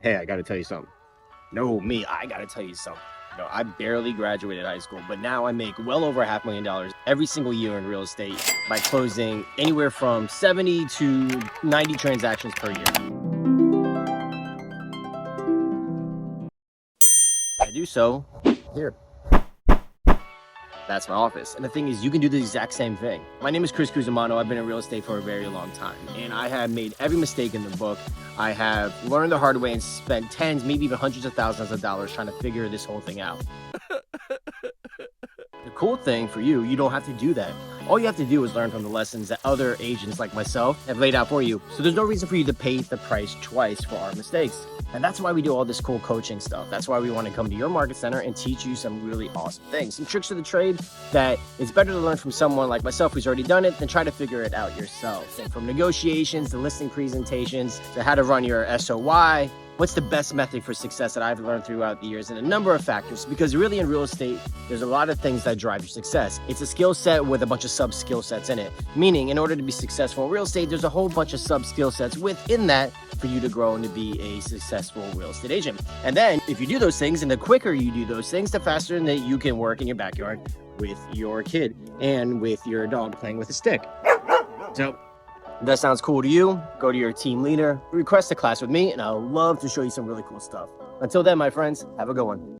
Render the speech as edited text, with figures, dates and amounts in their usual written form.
Hey, I gotta tell you something. No, me, I gotta tell you something. I barely graduated high school, but now I make well over $500,000 every single year in real estate by closing anywhere from 70 to 90 transactions per year. I do so here. That's my office. And the thing is, you can do the exact same thing. My name is Chris Cusimano. I've been in real estate for a very long time, and I have made every mistake in the book. I have learned the hard way and spent tens, maybe even hundreds of thousands of dollars trying to figure this whole thing out. The cool thing for you, you don't have to do that. All you have to do is learn from the lessons that other agents like myself have laid out for you. So there's no reason for you to pay the price twice for our mistakes. And that's why we do all this cool coaching stuff. That's why we want to come to your market center and teach you some really awesome things, some tricks of the trade that it's better to learn from someone like myself who's already done it than try to figure it out yourself. And from negotiations to listing presentations to how to run your SOI, what's the best method for success that I've learned throughout the years, and a number of factors, because really in real estate, there's a lot of things that drive your success. It's a skill set with a bunch of sub skill sets in it, meaning in order to be successful in real estate, there's a whole bunch of sub skill sets within that for you to grow and to be a successful real estate agent. And then if you do those things, and the quicker you do those things, the faster that you can work in your backyard with your kid and with your dog playing with a stick. So if that sounds cool to you, go to your team leader, request a class with me, and I'll love to show you some really cool stuff. Until then, my friends, have a good one.